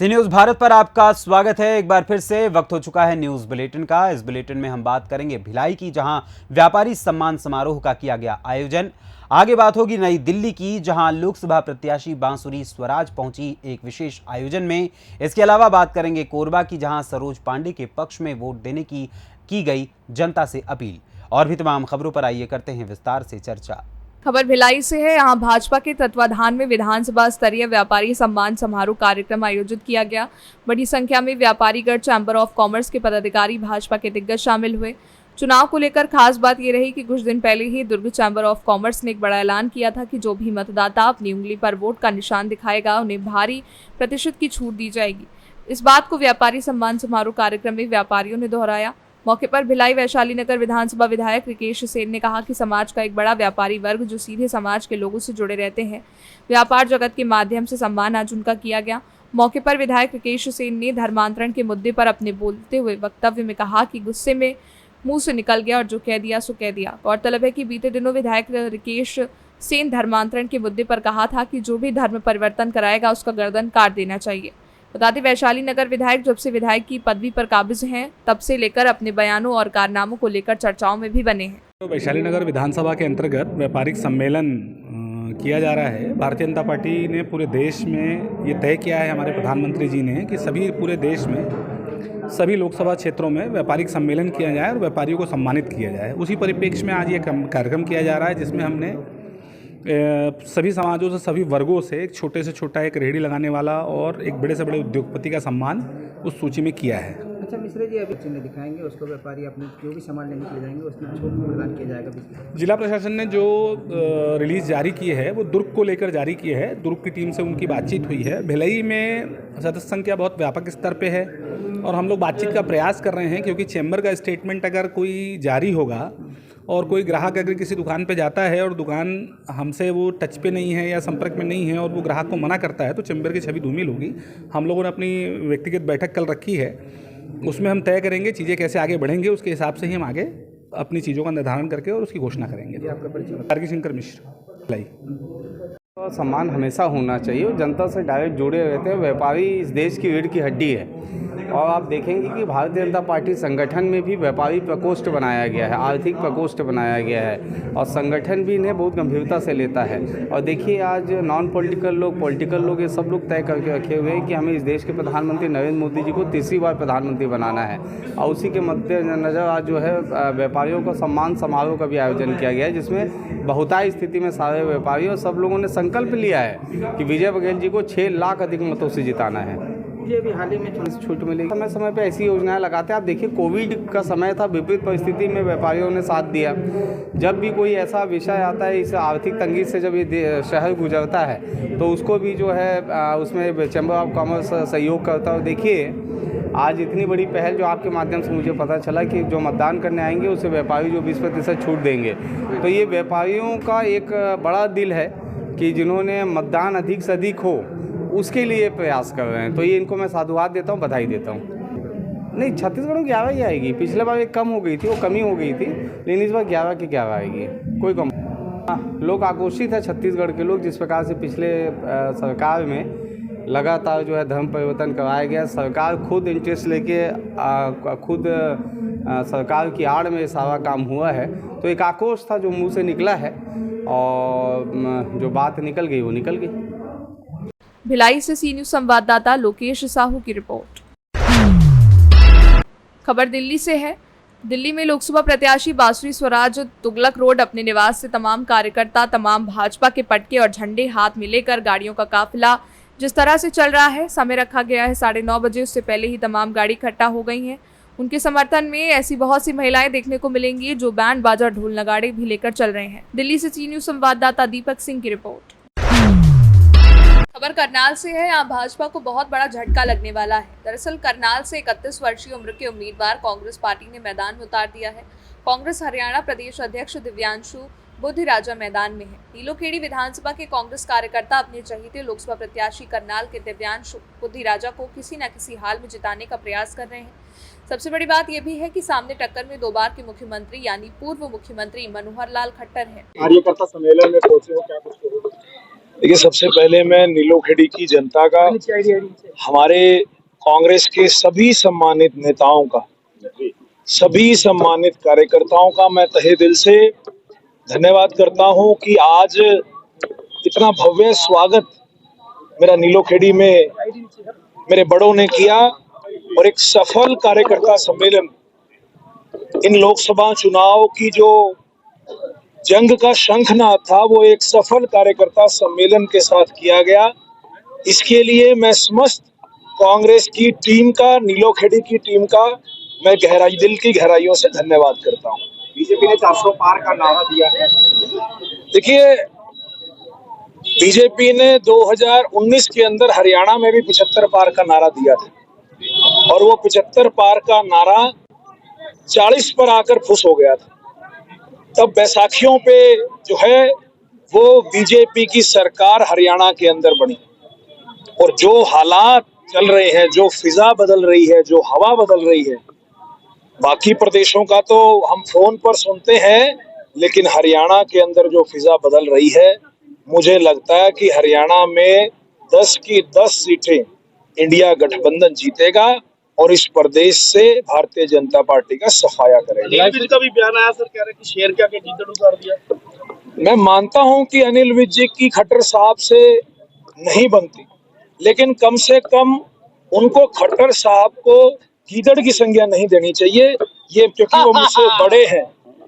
जी news Bharat पर आपका स्वागत है। एक बार फिर से वक्त हो चुका है न्यूज बुलेटिन का। इस बुलेटिन में हम बात करेंगे भिलाई की, जहां व्यापारी सम्मान समारोह का किया गया आयोजन। आगे बात होगी नई दिल्ली की, जहां लोकसभा प्रत्याशी बांसुरी स्वराज पहुंची एक विशेष आयोजन में। इसके अलावा बात करेंगे कोरबा की, जहां सरोज पांडे के पक्ष में वोट देने की गई जनता से अपील। और भी तमाम खबरों पर आइए करते हैं विस्तार से चर्चा। खबर भिलाई से है। यहाँ भाजपा के तत्वाधान में विधानसभा स्तरीय व्यापारी सम्मान समारोह कार्यक्रम आयोजित किया गया। बड़ी संख्या में व्यापारीगढ़ चैंबर ऑफ कॉमर्स के पदाधिकारी, भाजपा के दिग्गज शामिल हुए। चुनाव को लेकर खास बात ये रही कि कुछ दिन पहले ही दुर्ग चैंबर ऑफ कॉमर्स ने एक बड़ा ऐलान किया था कि जो भी मतदाता अपनी उंगली पर वोट का निशान दिखाएगा, उन्हें भारी प्रतिशत की छूट दी जाएगी। इस बात को व्यापारी सम्मान समारोह कार्यक्रम में व्यापारियों ने दोहराया। मौके पर भिलाई वैशाली नगर विधानसभा विधायक रिकेश सेन ने कहा कि समाज का एक बड़ा व्यापारी वर्ग जो सीधे समाज के लोगों से जुड़े रहते हैं, व्यापार जगत के माध्यम से सम्मान आज उनका किया गया। मौके पर विधायक रिकेश सेन ने धर्मांतरण के मुद्दे पर अपने बोलते हुए वक्तव्य में कहा कि गुस्से में मुंह से निकल गया और जो कह दिया सो कह दिया। गौरतलब है कि बीते दिनों विधायक रिकेश सेन धर्मांतरण के मुद्दे पर कहा था कि जो भी धर्म परिवर्तन कराएगा उसका गर्दन काट देना चाहिए। बता दें, वैशाली नगर विधायक जब से विधायक की पदवी पर काबिज हैं, तब से लेकर अपने बयानों और कारनामों को लेकर चर्चाओं में भी बने हैं। तो वैशाली नगर विधानसभा के अंतर्गत व्यापारिक सम्मेलन किया जा रहा है। भारतीय जनता पार्टी ने पूरे देश में ये तय किया है, हमारे प्रधानमंत्री जी ने, कि सभी पूरे देश में सभी लोकसभा क्षेत्रों में व्यापारिक सम्मेलन किया जाए और व्यापारियों को सम्मानित किया जाए। उसी परिप्रेक्ष्य में आज ये कार्यक्रम किया जा रहा है, जिसमें हमने सभी समाजों से, सभी वर्गों से, एक छोटे से छोटा एक रेहड़ी लगाने वाला और एक बड़े से बड़े उद्योगपति का सम्मान उस सूची में किया है। अच्छा मिश्रा जी, अभी चिन्ह दिखाएंगे, उसको व्यापारी अपने जो भी सामान लेने के लिए जाएंगे उसकी छूट प्रदान किया जाएगा। जिला प्रशासन ने जो रिलीज जारी की है वो दुर्ग को लेकर जारी की है। दुर्ग की टीम से उनकी बातचीत हुई है। भिलाई में सदस्य संख्या बहुत व्यापक स्तर पे है और हम लोग बातचीत का प्रयास कर रहे हैं, क्योंकि चैम्बर का स्टेटमेंट अगर कोई जारी होगा और कोई ग्राहक अगर किसी दुकान पे जाता है और दुकान हमसे वो टच पे नहीं है या संपर्क में नहीं है और वो ग्राहक को मना करता है, तो चैम्बर की छवि धूमिल होगी। हम लोगों ने अपनी व्यक्तिगत बैठक कल रखी है, उसमें हम तय करेंगे चीज़ें कैसे आगे बढ़ेंगे। उसके हिसाब से ही हम आगे अपनी चीज़ों का निर्धारण करके और उसकी घोषणा करेंगे। आपका परिचय? कार्गी शंकर मिश्र, भिलाई। सम्मान हमेशा होना चाहिए और जनता से डायरेक्ट जुड़े रहते हैं। व्यापारी इस देश की रीढ़ की हड्डी है और आप देखेंगे कि भारतीय जनता पार्टी संगठन में भी व्यापारी प्रकोष्ठ बनाया गया है, आर्थिक प्रकोष्ठ बनाया गया है और संगठन भी इन्हें बहुत गंभीरता से लेता है। और देखिए, आज नॉन पॉलिटिकल लोग, पॉलिटिकल लोग, ये सब लोग तय करके रखे हुए हैं कि हमें इस देश के प्रधानमंत्री नरेंद्र मोदी जी को तीसरी बार प्रधानमंत्री बनाना है। और उसी के मद्देनजर आज जो है व्यापारियों का सम्मान समारोह का भी आयोजन किया गया है, जिसमें बहुतायत स्थिति में सारे व्यापारी और सब लोगों ने संकल्प लिया है कि विजय बघेल जी को 6 लाख अधिक मतों से जिताना है। ये भी हाल ही में छूट मिलेगी। समय समय पे ऐसी योजनाएं लगाते हैं। आप देखिए, कोविड का समय था, विपरीत परिस्थिति में व्यापारियों ने साथ दिया। जब भी कोई ऐसा विषय आता है, इस आर्थिक तंगी से जब ये शहर गुजरता है, तो उसको भी जो है उसमें चैम्बर ऑफ कॉमर्स सहयोग करता है। देखिए, आज इतनी बड़ी पहल जो आपके माध्यम से मुझे पता चला कि जो मतदान करने आएंगे उसे व्यापारी जो 20% छूट देंगे, तो ये व्यापारियों का एक बड़ा दिल है कि जिन्होंने मतदान अधिक से अधिक हो उसके लिए प्रयास कर रहे हैं। तो ये इनको मैं साधुवाद देता हूँ, बधाई देता हूँ। नहीं, छत्तीसगढ़ में 11 ही आएगी। पिछले बार एक कम हो गई थी, वो कमी हो गई थी, लेकिन इस बार 11 की 11 आएगी, कोई कम। लोग आक्रोशित है, छत्तीसगढ़ के लोग, जिस प्रकार से पिछले सरकार में लगातार जो है धर्म परिवर्तन कराया गया। सरकार खुद इंटरेस्ट लेके खुद सरकार की आड़ में सारा काम हुआ है। तो एक आक्रोश था जो मुँह से निकला है और जो बात निकल गई वो निकल गई। भिलाई से सी न्यूज संवाददाता लोकेश साहू की रिपोर्ट। खबर दिल्ली से है। दिल्ली में लोकसभा प्रत्याशी बांसुरी स्वराज तुगलक रोड अपने निवास से तमाम कार्यकर्ता, तमाम भाजपा के पटके और झंडे हाथ में लेकर गाड़ियों का काफिला जिस तरह से चल रहा है, समय रखा गया है 9:30 बजे, उससे पहले ही तमाम गाड़ी इकट्ठा हो गई हैं। उनके समर्थन में ऐसी बहुत सी महिलाएं देखने को मिलेंगी जो बैंड बाजा, ढोल नगाड़े भी लेकर चल रहे हैं। दिल्ली से सी न्यूज संवाददाता दीपक सिंह की रिपोर्ट। खबर करनाल से है। यहाँ भाजपा को बहुत बड़ा झटका लगने वाला है। दरअसल करनाल से 31 वर्षीय उम्र के उम्मीदवार कांग्रेस पार्टी ने मैदान में उतार दिया है। कांग्रेस हरियाणा प्रदेश अध्यक्ष दिव्यांशु बुद्धिराजा मैदान में है। नीलोखेड़ी विधानसभा के कांग्रेस कार्यकर्ता अपने चहेते लोकसभा प्रत्याशी करनाल के दिव्यांशु बुद्धिराजा को किसी न किसी हाल में जिताने का प्रयास कर रहे हैं। सबसे बड़ी बात यह भी है कि सामने टक्कर में 2 बार के मुख्यमंत्री यानी पूर्व मुख्यमंत्री मनोहर लाल खट्टर हैं। कार्यकर्ता सम्मेलन में पहुंचे हो, क्या कुछ कहोगे? देखिए, सबसे पहले मैं नीलोखेड़ी की जनता का, हमारे कांग्रेस के सभी सम्मानित नेताओं का, सभी सम्मानित कार्यकर्ताओं का मैं तहे दिल से धन्यवाद करता हूं कि आज इतना भव्य स्वागत मेरा नीलोखेड़ी में मेरे बड़ों ने किया और एक सफल कार्यकर्ता सम्मेलन इन लोकसभा चुनाव की जो जंग का शंखनाद था वो एक सफल कार्यकर्ता सम्मेलन के साथ किया गया। इसके लिए मैं समस्त कांग्रेस की टीम का, नीलोखेड़ी की टीम का मैं दिल की गहराइयों से धन्यवाद करता हूं। बीजेपी ने 400 पार का नारा दिया है। देखिए, बीजेपी ने 2019 के अंदर हरियाणा में भी 75 पार का नारा दिया था और वो 75 पार का नारा 40 पर आकर फुस हो गया था। तब बैसाखियों पे जो है वो बीजेपी की सरकार हरियाणा के अंदर बनी और जो हालात चल रहे हैं, जो फिजा बदल रही है, जो हवा बदल रही है, बाकी प्रदेशों का तो हम फोन पर सुनते हैं, लेकिन हरियाणा के अंदर जो फिजा बदल रही है, मुझे लगता है कि हरियाणा में 10 की 10 सीटें इंडिया गठबंधन जीतेगा और इस प्रदेश से भारतीय जनता पार्टी का सफाया करेगा। अनिल विज का भी बयान आया, सर कह रहे कि शेर क्या के गीदड़ उतार दिया। मैं मानता हूं कि अनिल विज जी की खट्टर साहब से नहीं बनती, लेकिन कम से कम उनको खट्टर साहब को गीदड़ की संज्ञा नहीं देनी चाहिए, ये क्योंकि वो मुझसे बड़े हैं।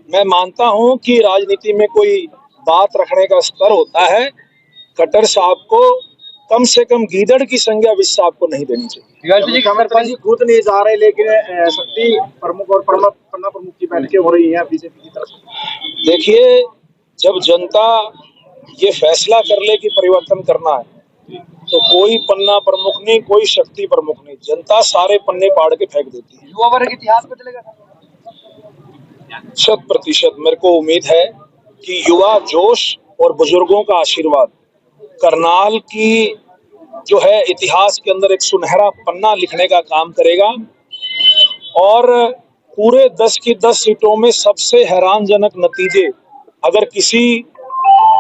मैं मानता हूं कि राजनीति में कोई बात रखने का स्तर होता है। खट्टर साहब को कम से कम गीदड़ की संज्ञा विज साहब को नहीं देनी चाहिए। जी खुद नहीं जा रहे, लेकिन शक्ति प्रमुख और पन्ना प्रमुख की बैठकें हो रही हैं बीजेपी की तरफ से। देखिए, जब जनता ये फैसला कर ले कि परिवर्तन करना है, तो कोई पन्ना प्रमुख नहीं, कोई शक्ति प्रमुख नहीं, जनता सारे पन्ने पाड़ के फेंक देती है। युवा वर्ग इतिहास बदलेगा 100%। मेरे को उम्मीद है कि युवा जोश और बुजुर्गों का आशीर्वाद करनाल की जो है इतिहास के अंदर एक सुनहरा पन्ना लिखने का काम करेगा और पूरे 10 की 10 सीटों में सबसे हैरानजनक नतीजे अगर किसी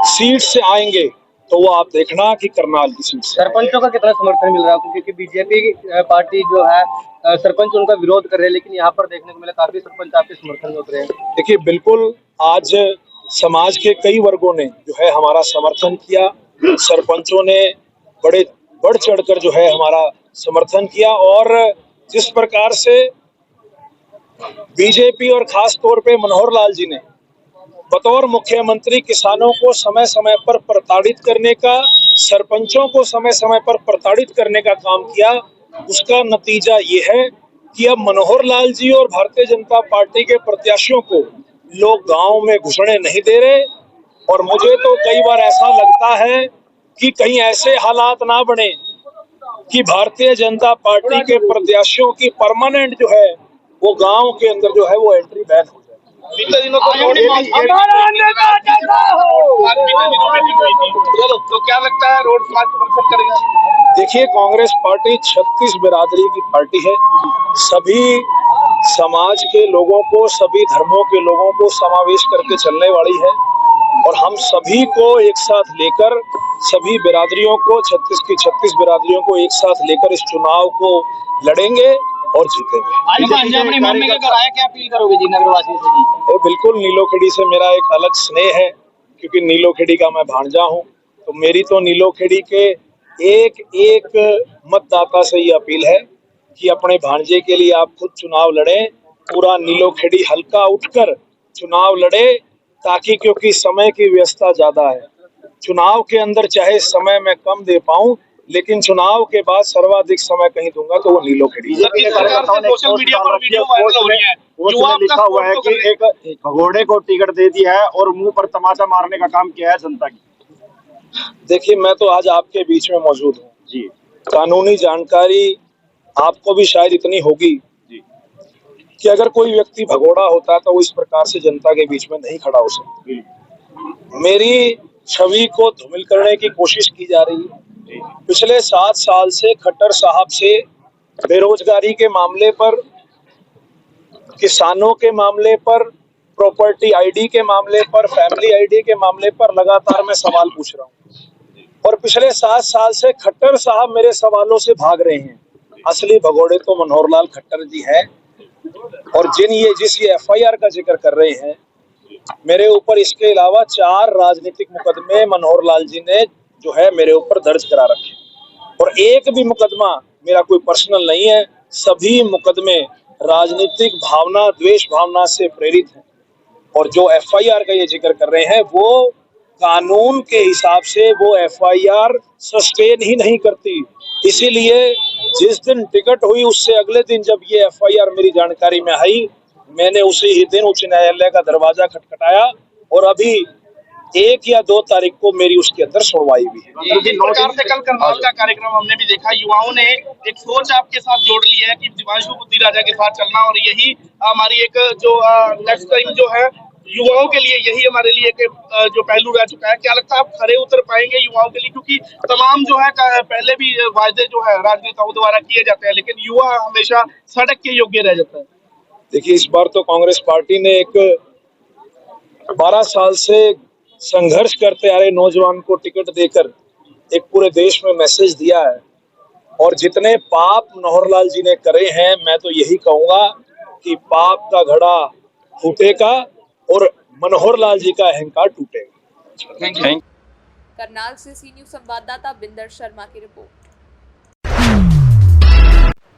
सीट से आएंगे तो वो आप देखना कि करनाल की सीट से। सरपंचों का कितना समर्थन मिल रहा है, क्योंकि बीजेपी पार्टी जो है सरपंच उनका विरोध कर रहे हैं, लेकिन यहाँ पर देखने को मिला काफी सरपंच आपके समर्थन में उतरे हैं। देखिए, बिल्कुल आज समाज के कई वर्गों ने जो है हमारा समर्थन किया, सरपंचों ने बढ़ चढ़कर जो है हमारा समर्थन किया और जिस प्रकार से बीजेपी और खास तौर पे मनोहर लाल जी ने बतौर मुख्यमंत्री किसानों को समय समय पर प्रताड़ित करने का, सरपंचों को समय समय पर प्रताड़ित करने का काम किया, उसका नतीजा ये है कि अब मनोहर लाल जी और भारतीय जनता पार्टी के प्रत्याशियों को लोग गांव में घुसने नहीं दे रहे। और मुझे तो कई बार ऐसा लगता है कि कहीं ऐसे हालात ना बने कि भारतीय जनता पार्टी के प्रत्याशियों की परमानेंट जो है वो गांव के अंदर जो है वो एंट्री बैन हो जाए। बीते दिनों तो क्या लगता है रोड समाज समर्थन करेगा? देखिए, कांग्रेस पार्टी 36 बिरादरी की पार्टी है, सभी समाज के लोगों को, सभी धर्मों के लोगों को समावेश करके चलने वाली है और हम सभी को एक साथ लेकर, सभी बिरादरियों को, 36 की 36 बिरादरियों को एक साथ लेकर इस चुनाव को लड़ेंगे और जीतेंगे। क्या अपील करोगे जी नगरवासियों से जी? बिल्कुल, नीलोखेड़ी से मेरा एक अलग स्नेह है क्योंकि नीलोखेड़ी का मैं भांजा हूं, तो मेरी तो नीलोखेड़ी के एक मतदाता से ये अपील है कि अपने भांजे के लिए आप खुद चुनाव लड़ें, पूरा नीलोखेड़ी हल्का उठकर चुनाव लड़े, ताकि क्योंकि समय की व्यस्तता ज्यादा है, चुनाव के अंदर चाहे समय मैं कम दे पाऊं, लेकिन चुनाव के बाद सर्वाधिक समय कहीं दूंगा तो वो नीलोखेड़ी। सोशल मीडिया पर वीडियो वायरल हो रही है, लिखा हुआ है कि एक भगोड़े को टिकट दे दिया है और मुंह पर तमाचा मारने का काम किया है जनता की। देखिए, मैं तो आज आपके बीच में मौजूद हूँ जी, कानूनी जानकारी आपको भी शायद इतनी होगी जी कि अगर कोई व्यक्ति भगोड़ा होता तो वो इस प्रकार से जनता के बीच में नहीं खड़ा हो सकता। मेरी छवि को धूमिल करने की कोशिश की जा रही है। पिछले 7 साल से खट्टर साहब से बेरोजगारी के मामले पर, किसानों के मामले पर, प्रॉपर्टी आईडी के मामले पर, फैमिली आईडी के मामले पर लगातार मैं सवाल पूछ रहा हूँ। और पिछले 7 साल से खट्टर साहब मेरे सवालों से भाग रहे हैं। असली भगोड़े तो मनोहर लाल खट्टर जी है, और जिस ये FIR का जिक्र कर रहे हैं मेरे ऊपर, इसके अलावा 4 राजनीतिक मुकदमे मनोहर लाल जी ने जो है मेरे ऊपर दर्ज करा रखे, और एक भी मुकदमा मेरा कोई पर्सनल नहीं है। सभी मुकदमे राजनीतिक भावना, द्वेष भावना से प्रेरित हैं, और जो FIR का ये जिक्र कर रहे हैं वो कानून के हिसाब से वो FIR सस्टेन ही नहीं करती। इसीलिए जिस दिन टिकट हुई उससे अगले दिन जब ये FIR मेरी जानकारी में आई, मैंने उसी ही दिन उच्च न्यायालय का दरवाजा खटखटाया, और अभी 1 या 2 तारीख को मेरी उसके अंदर सुनवाई भी है। जिस प्रकार से कल करनाल का कार्यक्रम हमने भी देखा, युवाओं ने एक सोच आपके साथ जोड़ ली है कि दिवांशु बुद्धि राजा के साथ चलना, और यही हमारी एक जो नेक्स्ट टाइम जो है युवाओं के लिए, यही हमारे लिए एक जो पहलू रह चुका है। क्या लगता है आप खरे उतर पाएंगे युवाओं के लिए, क्योंकि तमाम जो है पहले भी वायदे जो है राजनेताओं द्वारा किए जाते हैं, लेकिन युवा हमेशा सड़क के योग्य रह जाता है। देखिए, इस बार तो कांग्रेस पार्टी ने एक 12 साल से संघर्ष करते आ रहे नौजवान को टिकट देकर एक पूरे देश में मैसेज दिया है, और जितने पाप मनोहर लाल जी ने करे हैं, मैं तो यही कहूंगा कि पाप का घड़ा फूटेगा और मनोहर लाल जी का अहंकार टूटेगा। करनाल से सी न्यूज संवाददाता बिंदर शर्मा की रिपोर्ट।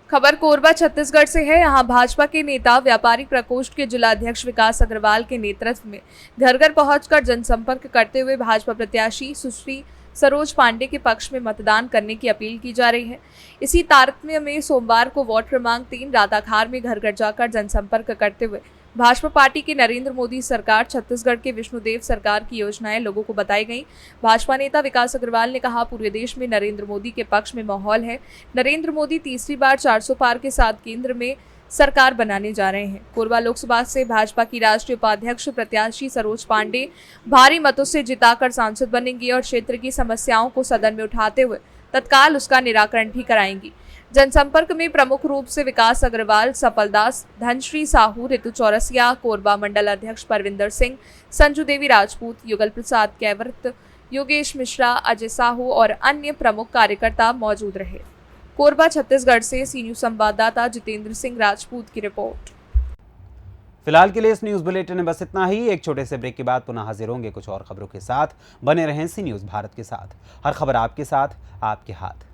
खबर कोरबा छत्तीसगढ़ से है। यहां भाजपा के नेता व्यापारिक प्रकोष्ठ के जिलाध्यक्ष विकास अग्रवाल के नेतृत्व में घर घर पहुंचकर जनसंपर्क करते हुए भाजपा प्रत्याशी सुश्री सरोज पांडे के पक्ष में मतदान करने की अपील की जा रही है। इसी तारतम्य में सोमवार को वार्ड क्रमांक 3 राधाखार में घर घर जाकर जनसंपर्क करते हुए भाजपा पार्टी की नरेंद्र मोदी सरकार, छत्तीसगढ़ के विष्णुदेव सरकार की योजनाएं लोगों को बताई गई। भाजपा नेता विकास अग्रवाल ने कहा, पूरे देश में नरेंद्र मोदी के पक्ष में माहौल है। नरेंद्र मोदी तीसरी बार 400 पार के साथ केंद्र में सरकार बनाने जा रहे हैं। कोरबा लोकसभा से भाजपा की राष्ट्रीय उपाध्यक्ष प्रत्याशी सरोज पांडे भारी मतों से जिताकर सांसद बनेंगी और क्षेत्र की समस्याओं को सदन में उठाते हुए तत्काल उसका निराकरण भी कराएंगी। जनसंपर्क में प्रमुख रूप से विकास अग्रवाल, सफलदास, धनश्री साहू, ऋतु चौरसिया, कोरबा मंडल अध्यक्ष परविंदर सिंह, संजू देवी राजपूत, युगल प्रसाद कैवर्त, योगेश मिश्रा, अजय साहू और अन्य प्रमुख कार्यकर्ता मौजूद रहे। कोरबा छत्तीसगढ़ से सी न्यूज संवाददाता जितेंद्र सिंह राजपूत की रिपोर्ट। फिलहाल के लिए इस न्यूज बुलेटिन में बस इतना ही। एक छोटे से ब्रेक के बाद पुनः हाजिर होंगे कुछ और खबरों के साथ। बने रहें सी न्यूज भारत के साथ। हर खबर आपके साथ, आपके हाथ।